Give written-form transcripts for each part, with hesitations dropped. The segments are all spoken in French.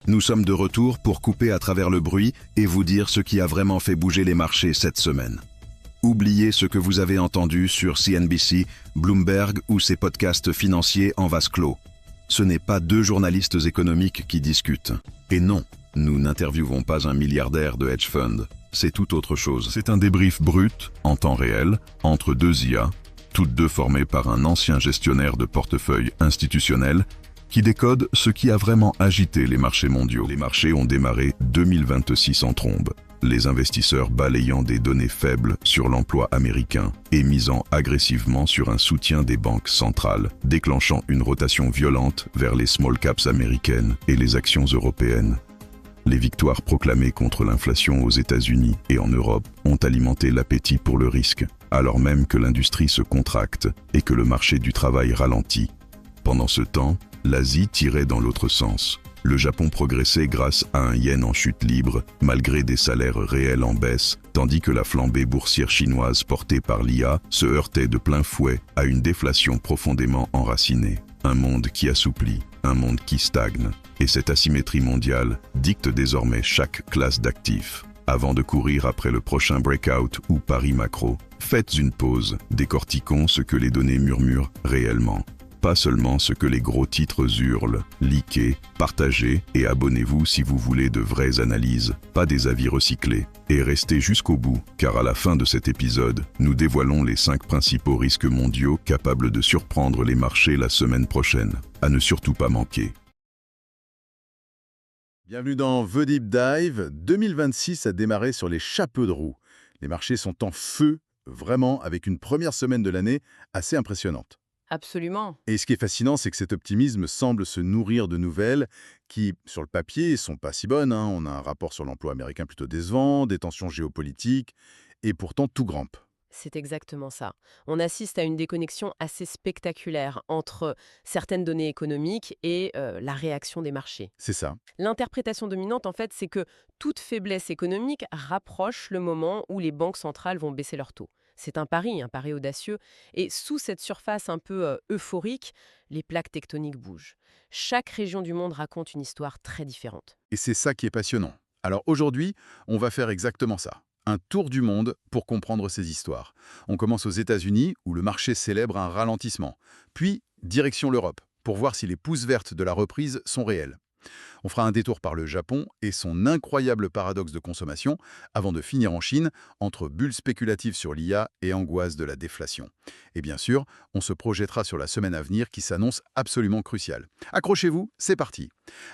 Nous sommes de retour pour couper à travers le bruit et vous dire ce qui a vraiment fait bouger les marchés cette semaine. Oubliez ce que vous avez entendu sur CNBC, Bloomberg ou ces podcasts financiers en vase clos. Ce n'est pas deux journalistes économiques qui discutent. Et non, nous n'interviewons pas un milliardaire de hedge fund. C'est tout autre chose. C'est un débrief brut, en temps réel, entre deux IA, toutes deux formées par un ancien gestionnaire de portefeuille institutionnel, qui décode ce qui a vraiment agité les marchés mondiaux. Les marchés ont démarré 2026 en trombe, les investisseurs balayant des données faibles sur l'emploi américain et misant agressivement sur un soutien des banques centrales, déclenchant une rotation violente vers les small caps américaines et les actions européennes. Les victoires proclamées contre l'inflation aux États-Unis et en Europe ont alimenté l'appétit pour le risque, alors même que l'industrie se contracte et que le marché du travail ralentit. Pendant ce temps, l'Asie tirait dans l'autre sens. Le Japon progressait grâce à un yen en chute libre, malgré des salaires réels en baisse, tandis que la flambée boursière chinoise portée par l'IA se heurtait de plein fouet à une déflation profondément enracinée. Un monde qui assouplit, un monde qui stagne. Et cette asymétrie mondiale dicte désormais chaque classe d'actifs. Avant de courir après le prochain breakout ou pari macro, faites une pause, décortiquons ce que les données murmurent réellement. Pas seulement ce que les gros titres hurlent, likez, partagez et abonnez-vous si vous voulez de vraies analyses, pas des avis recyclés. Et restez jusqu'au bout, car à la fin de cet épisode, nous dévoilons les 5 principaux risques mondiaux capables de surprendre les marchés la semaine prochaine. À ne surtout pas manquer. Bienvenue dans The Deep Dive. 2026 a démarré sur les chapeaux de roue. Les marchés sont en feu, vraiment, avec une première semaine de l'année assez impressionnante. Absolument. Et ce qui est fascinant, c'est que cet optimisme semble se nourrir de nouvelles qui, sur le papier, sont pas si bonnes. On a un rapport sur l'emploi américain plutôt décevant, des tensions géopolitiques, et pourtant tout grimpe. C'est exactement ça. On assiste à une déconnexion assez spectaculaire entre certaines données économiques et la réaction des marchés. C'est ça. L'interprétation dominante, en fait, c'est que toute faiblesse économique rapproche le moment où les banques centrales vont baisser leurs taux. C'est un pari audacieux. Et sous cette surface un peu euphorique, les plaques tectoniques bougent. Chaque région du monde raconte une histoire très différente. Et c'est ça qui est passionnant. Alors aujourd'hui, on va faire exactement ça. Un tour du monde pour comprendre ces histoires. On commence aux États-Unis, où le marché célèbre un ralentissement. Puis, direction l'Europe, pour voir si les pousses vertes de la reprise sont réelles. On fera un détour par le Japon et son incroyable paradoxe de consommation, avant de finir en Chine, entre bulles spéculatives sur l'IA et angoisse de la déflation. Et bien sûr, on se projettera sur la semaine à venir qui s'annonce absolument cruciale. Accrochez-vous, c'est parti.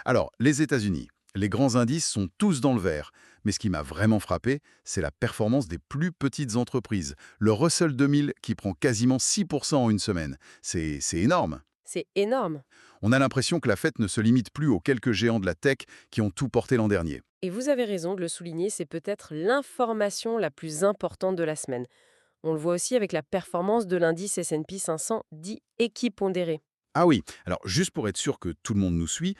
Alors, les États-Unis. Les grands indices sont tous dans le vert. Mais ce qui m'a vraiment frappé, c'est la performance des plus petites entreprises. Le Russell 2000 qui prend quasiment 6% en une semaine. C'est énorme. C'est énorme. On a l'impression que la fête ne se limite plus aux quelques géants de la tech qui ont tout porté l'an dernier. Et vous avez raison de le souligner, c'est peut-être l'information la plus importante de la semaine. On le voit aussi avec la performance de l'indice S&P 500 dit équipondéré. Ah oui, alors juste pour être sûr que tout le monde nous suit,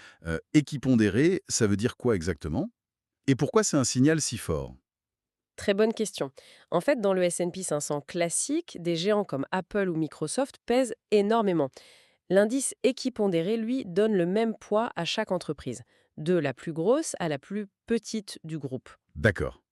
équipondéré, ça veut dire quoi exactement? Et pourquoi c'est un signal si fort? Très bonne question. En fait, dans le S&P 500 classique, des géants comme Apple ou Microsoft pèsent énormément. L'indice équipondéré, lui, donne le même poids à chaque entreprise, de la plus grosse à la plus petite du groupe. D'accord.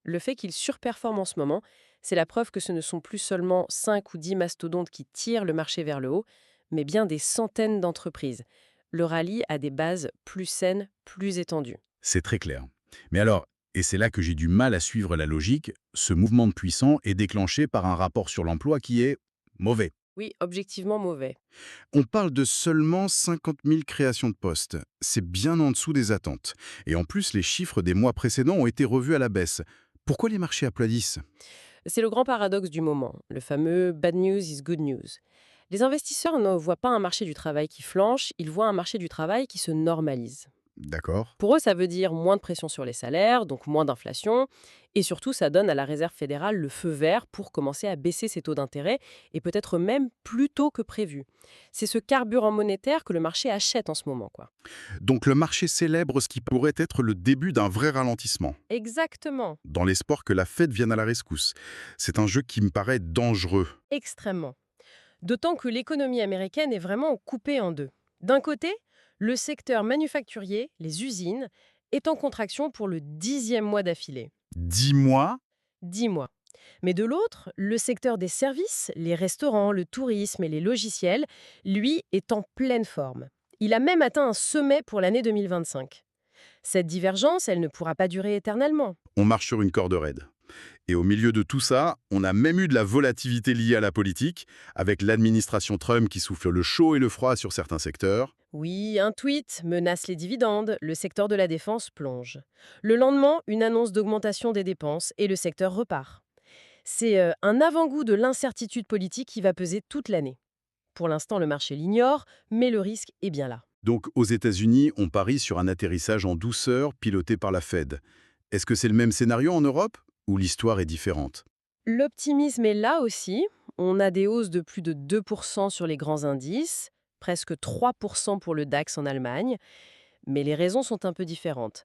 Le fait qu'il surperforme en ce moment, c'est la preuve que ce ne sont plus seulement 5 ou 10 mastodontes qui tirent le marché vers le haut, mais bien des centaines d'entreprises. Le rallye a des bases plus saines, plus étendues. C'est très clair. Mais alors, et c'est là que j'ai du mal à suivre la logique, ce mouvement de puissant est déclenché par un rapport sur l'emploi qui est mauvais. Oui, objectivement mauvais. On parle de seulement 50 000 créations de postes. C'est bien en dessous des attentes. Et en plus, les chiffres des mois précédents ont été revus à la baisse. Pourquoi les marchés applaudissent? C'est le grand paradoxe du moment, le fameux «bad news is good news». Les investisseurs ne voient pas un marché du travail qui flanche, ils voient un marché du travail qui se normalise. D'accord. Pour eux, ça veut dire moins de pression sur les salaires, donc moins d'inflation, et surtout, ça donne à la Réserve fédérale le feu vert pour commencer à baisser ses taux d'intérêt, et peut-être même plus tôt que prévu. C'est ce carburant monétaire que le marché achète en ce moment, quoi. Donc le marché célèbre ce qui pourrait être le début d'un vrai ralentissement, Exactement, dans l'espoir que la Fed vienne à la rescousse. C'est un jeu qui me paraît dangereux. extrêmement. D'autant que l'économie américaine est vraiment coupée en deux. D'un côté, Le secteur manufacturier, les usines, est en contraction pour le 10e mois d'affilée. 10 mois? 10 mois. Mais de l'autre, le secteur des services, les restaurants, le tourisme et les logiciels, lui, est en pleine forme. Il a même atteint un sommet pour l'année 2025. Cette divergence, elle ne pourra pas durer éternellement. On marche sur une corde raide. Et au milieu de tout ça, on a même eu de la volatilité liée à la politique, avec l'administration Trump qui souffle le chaud et le froid sur certains secteurs. Oui, un tweet menace les dividendes, le secteur de la défense plonge. Le lendemain, une annonce d'augmentation des dépenses et le secteur repart. C'est un avant-goût de l'incertitude politique qui va peser toute l'année. Pour l'instant, le marché l'ignore, mais le risque est bien là. Donc aux États-Unis, on parie sur un atterrissage en douceur piloté par la Fed. Est-ce que c'est le même scénario en Europe ou l'histoire est différente? L'optimisme est là aussi. On a des hausses de plus de 2% sur les grands indices, presque 3% pour le DAX en Allemagne, mais les raisons sont un peu différentes.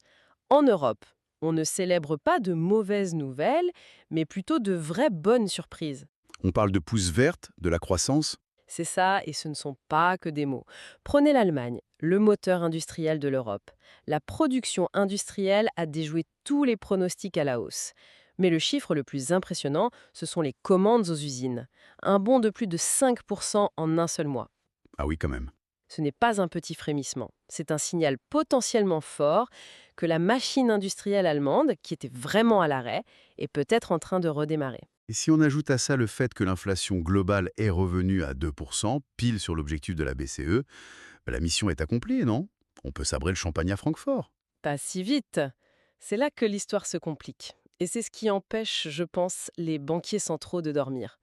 En Europe, on ne célèbre pas de mauvaises nouvelles, mais plutôt de vraies bonnes surprises. On parle de pousse verte, de la croissance? C'est ça, et ce ne sont pas que des mots. Prenez l'Allemagne, le moteur industriel de l'Europe. La production industrielle a déjoué tous les pronostics à la hausse. Mais le chiffre le plus impressionnant, ce sont les commandes aux usines. Un bond de plus de 5% en un seul mois. Ah oui, quand même. Ce n'est pas un petit frémissement. C'est un signal potentiellement fort que la machine industrielle allemande, qui était vraiment à l'arrêt, est peut-être en train de redémarrer. Et si on ajoute à ça le fait que l'inflation globale est revenue à 2%, pile sur l'objectif de la BCE, la mission est accomplie, non? On peut sabrer le champagne à Francfort. Pas si vite. C'est là que l'histoire se complique. Et c'est ce qui empêche, je pense, les banquiers centraux de dormir.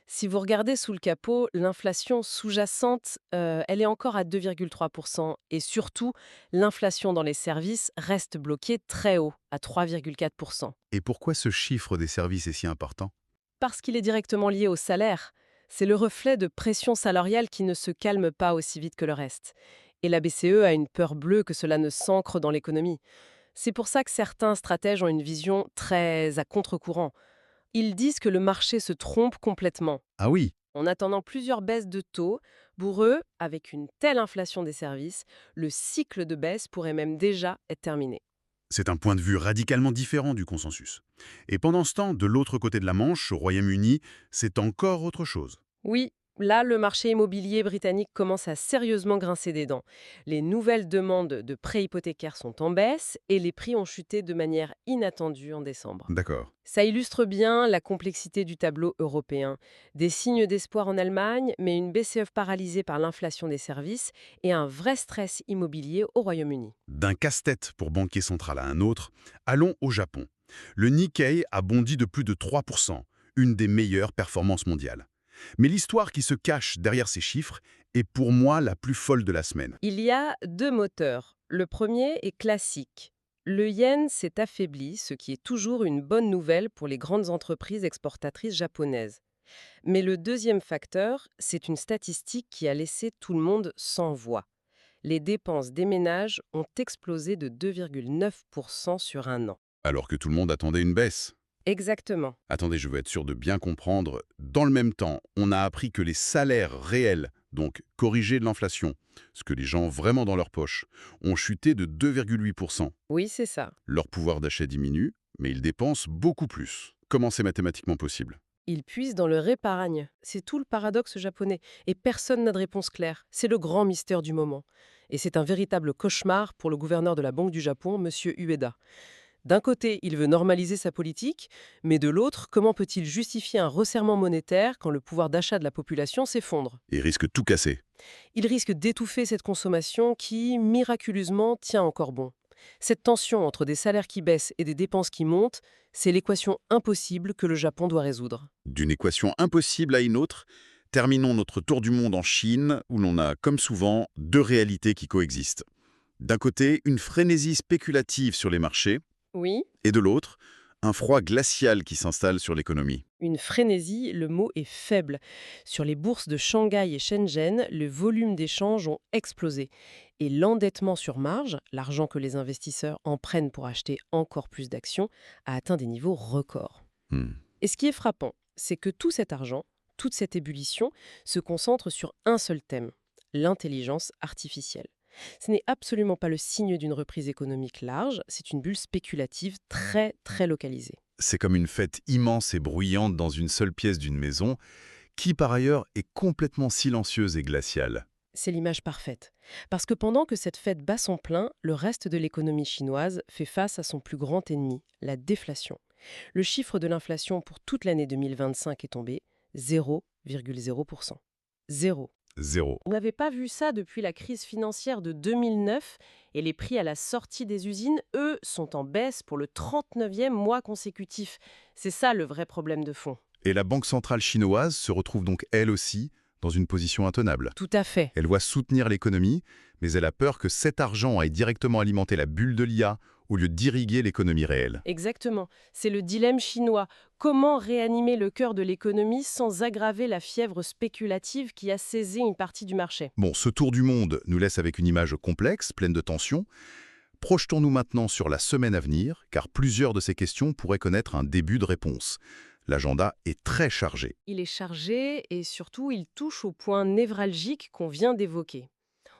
Si vous regardez sous le capot, l'inflation sous-jacente, elle est encore à 2,3%. Et surtout, l'inflation dans les services reste bloquée très haut, à 3,4%. Et pourquoi ce chiffre des services est si important? Parce qu'il est directement lié au salaire. C'est le reflet de pression salariale qui ne se calme pas aussi vite que le reste. Et la BCE a une peur bleue que cela ne s'ancre dans l'économie. C'est pour ça que certains stratèges ont une vision très à contre-courant. Ils disent que le marché se trompe complètement. Ah oui, En attendant plusieurs baisses de taux, pour eux, avec une telle inflation des services, le cycle de baisse pourrait même déjà être terminé. c'est un point de vue radicalement différent du consensus. Et pendant ce temps, de l'autre côté de la Manche, au Royaume-Uni, c'est encore autre chose. Oui, là, le marché immobilier britannique commence à sérieusement grincer des dents. Les nouvelles demandes de prêts hypothécaires sont en baisse et les prix ont chuté de manière inattendue en décembre. D'accord. Ça illustre bien la complexité du tableau européen. Des signes d'espoir en Allemagne, mais une BCE paralysée par l'inflation des services et un vrai stress immobilier au Royaume-Uni. D'un casse-tête pour banquier central à un autre, allons au Japon. Le Nikkei a bondi de plus de 3%, une des meilleures performances mondiales. Mais l'histoire qui se cache derrière ces chiffres est pour moi la plus folle de la semaine. Il y a deux moteurs. Le premier est classique. Le yen s'est affaibli, ce qui est toujours une bonne nouvelle pour les grandes entreprises exportatrices japonaises. Mais le deuxième facteur, c'est une statistique qui a laissé tout le monde sans voix. Les dépenses des ménages ont explosé de 2,9% sur un an. Alors que tout le monde attendait une baisse. Exactement. Attendez, je veux être sûr de bien comprendre. Dans le même temps, on a appris que les salaires réels, donc corrigés de l'inflation, ce que les gens ont vraiment dans leur poche, ont chuté de 2,8%. Oui, c'est ça. Leur pouvoir d'achat diminue, mais ils dépensent beaucoup plus. Comment c'est mathématiquement possible? Ils puisent dans leur épargne. C'est tout le paradoxe japonais. Et personne n'a de réponse claire. C'est le grand mystère du moment. Et c'est un véritable cauchemar pour le gouverneur de la Banque du Japon, M. Ueda. D'un côté, il veut normaliser sa politique, mais de l'autre, comment peut-il justifier un resserrement monétaire quand le pouvoir d'achat de la population s'effondre? Ils risquent tout casser. Il risque d'étouffer cette consommation qui, miraculeusement, tient encore bon. Cette tension entre des salaires qui baissent et des dépenses qui montent, c'est l'équation impossible que le Japon doit résoudre. D'une équation impossible à une autre, terminons notre tour du monde en Chine, où l'on a, comme souvent, deux réalités qui coexistent. D'un côté, une frénésie spéculative sur les marchés, Oui, et de l'autre, un froid glacial qui s'installe sur l'économie. une frénésie, le mot est faible. Sur les bourses de Shanghai et Shenzhen, le volume d'échanges ont explosé. Et l'endettement sur marge, l'argent que les investisseurs en prennent pour acheter encore plus d'actions, a atteint des niveaux records. Hmm. Et ce qui est frappant, c'est que tout cet argent, toute cette ébullition, se concentre sur un seul thème, l'intelligence artificielle. Ce n'est absolument pas le signe d'une reprise économique large, c'est une bulle spéculative très très localisée. C'est comme une fête immense et bruyante dans une seule pièce d'une maison, qui par ailleurs est complètement silencieuse et glaciale. C'est l'image parfaite. Parce que pendant que cette fête bat son plein, le reste de l'économie chinoise fait face à son plus grand ennemi, la déflation. Le chiffre de l'inflation pour toute l'année 2025 est tombé 0,0%. Zéro. Zéro. On n'avait pas vu ça depuis la crise financière de 2009 et les prix à la sortie des usines, eux, sont en baisse pour le 39e mois consécutif. C'est ça le vrai problème de fond. Et la Banque centrale chinoise se retrouve donc elle aussi dans une position intenable. Tout à fait. Elle doit soutenir l'économie, mais elle a peur que cet argent aille directement alimenter la bulle de l'IA au lieu d'irriguer l'économie réelle. Exactement. C'est le dilemme chinois. Comment réanimer le cœur de l'économie sans aggraver la fièvre spéculative qui a saisi une partie du marché? Bon, ce tour du monde nous laisse avec une image complexe, pleine de tensions. Projetons-nous maintenant sur la semaine à venir, car plusieurs de ces questions pourraient connaître un début de réponse. L'agenda est très chargé. Il est chargé et surtout il touche au point névralgique qu'on vient d'évoquer.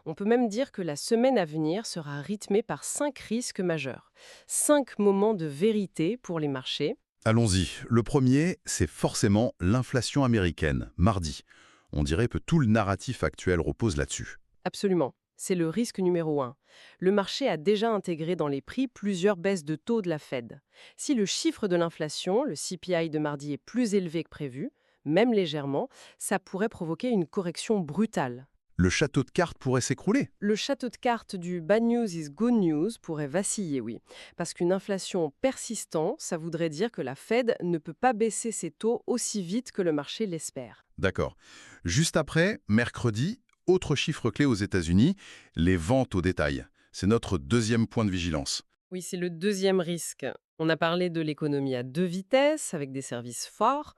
On peut même dire que la semaine à venir sera rythmée par 5 risques majeurs. 5 moments de vérité pour les marchés. Allons-y. Le premier, c'est forcément l'inflation américaine, mardi. On dirait que tout le narratif actuel repose là-dessus. Absolument. C'est le risque numéro 1. Le marché a déjà intégré dans les prix plusieurs baisses de taux de la Fed. Si le chiffre de l'inflation, le CPI de mardi, est plus élevé que prévu, même légèrement, ça pourrait provoquer une correction brutale. Le château de cartes pourrait s'écrouler. Le château de cartes du bad news is good news pourrait vaciller, oui. Parce qu'une inflation persistante, ça voudrait dire que la Fed ne peut pas baisser ses taux aussi vite que le marché l'espère. D'accord. Juste après, mercredi, autre chiffre clé aux États-Unis, les ventes au détail. C'est notre deuxième point de vigilance. Oui, c'est le deuxième risque. On a parlé de l'économie à 2 vitesses, avec des services forts.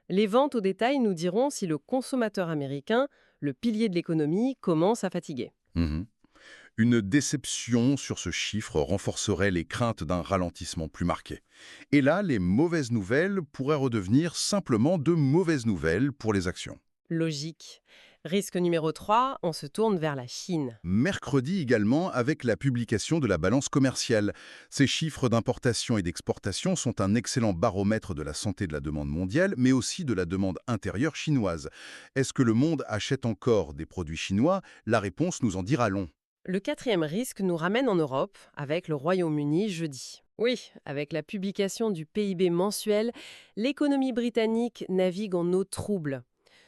Les ventes au détail nous diront si le consommateur américain, le pilier de l'économie, commence à fatiguer. Une déception sur ce chiffre renforcerait les craintes d'un ralentissement plus marqué. Et là, les mauvaises nouvelles pourraient redevenir simplement de mauvaises nouvelles pour les actions. Logique. Risque numéro 3, on se tourne vers la Chine. Mercredi également, avec la publication de la balance commerciale. Ces chiffres d'importation et d'exportation sont un excellent baromètre de la santé de la demande mondiale, mais aussi de la demande intérieure chinoise. Est-ce que le monde achète encore des produits chinois? La réponse nous en dira long. Le 4e risque nous ramène en Europe, avec le Royaume-Uni jeudi. Oui, avec la publication du PIB mensuel, l'économie britannique navigue en eau trouble.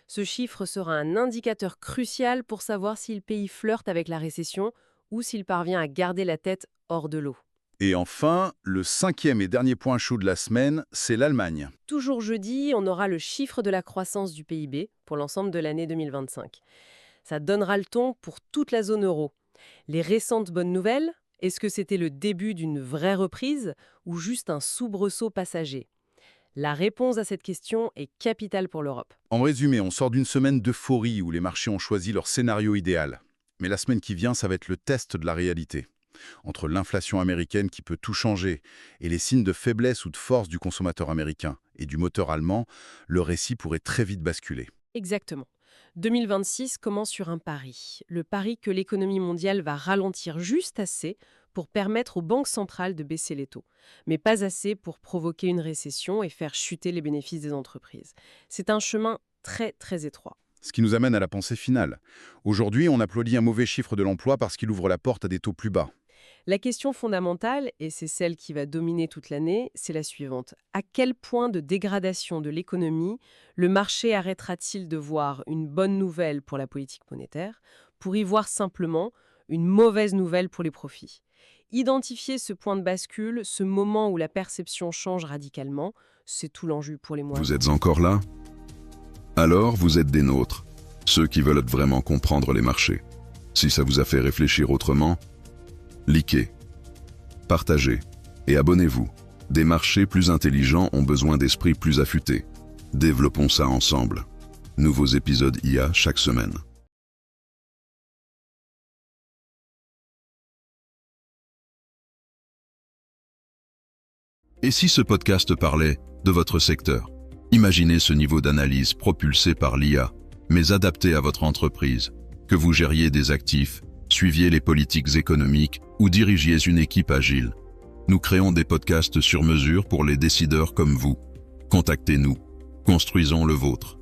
Ce chiffre sera un indicateur crucial pour savoir si le pays flirte avec la récession ou s'il parvient à garder la tête hors de l'eau. Et enfin, le 5e et dernier point chaud de la semaine, c'est l'Allemagne. Toujours jeudi, on aura le chiffre de la croissance du PIB pour l'ensemble de l'année 2025. Ça donnera le ton pour toute la zone euro. Les récentes bonnes nouvelles, est-ce que c'était le début d'une vraie reprise ou juste un soubresaut passager? La réponse à cette question est capitale pour l'Europe. En résumé, on sort d'une semaine d'euphorie où les marchés ont choisi leur scénario idéal. Mais la semaine qui vient, ça va être le test de la réalité. Entre l'inflation américaine qui peut tout changer et les signes de faiblesse ou de force du consommateur américain et du moteur allemand, le récit pourrait très vite basculer. Exactement. 2026 commence sur un pari. Le pari que l'économie mondiale va ralentir juste assez pour permettre aux banques centrales de baisser les taux, mais pas assez pour provoquer une récession et faire chuter les bénéfices des entreprises. C'est un chemin très très étroit. Ce qui nous amène à la pensée finale. Aujourd'hui, on applaudit un mauvais chiffre de l'emploi parce qu'il ouvre la porte à des taux plus bas. La question fondamentale, et c'est celle qui va dominer toute l'année, c'est la suivante. À quel point de dégradation de l'économie le marché arrêtera-t-il de voir une bonne nouvelle pour la politique monétaire pour y voir simplement une mauvaise nouvelle pour les profits? Identifier ce point de bascule, ce moment où la perception change radicalement, c'est tout l'enjeu pour les mois. Vous êtes encore là? Alors, vous êtes des nôtres, ceux qui veulent vraiment comprendre les marchés. Si ça vous a fait réfléchir autrement, likez, partagez et abonnez-vous. Des marchés plus intelligents ont besoin d'esprits plus affûtés. Développons ça ensemble. Nouveaux épisodes IA chaque semaine. Et si ce podcast parlait de votre secteur? Imaginez ce niveau d'analyse propulsé par l'IA, mais adapté à votre entreprise, que vous gériez des actifs, suiviez les politiques économiques ou dirigiez une équipe agile. Nous créons des podcasts sur mesure pour les décideurs comme vous. Contactez-nous. Construisons le vôtre.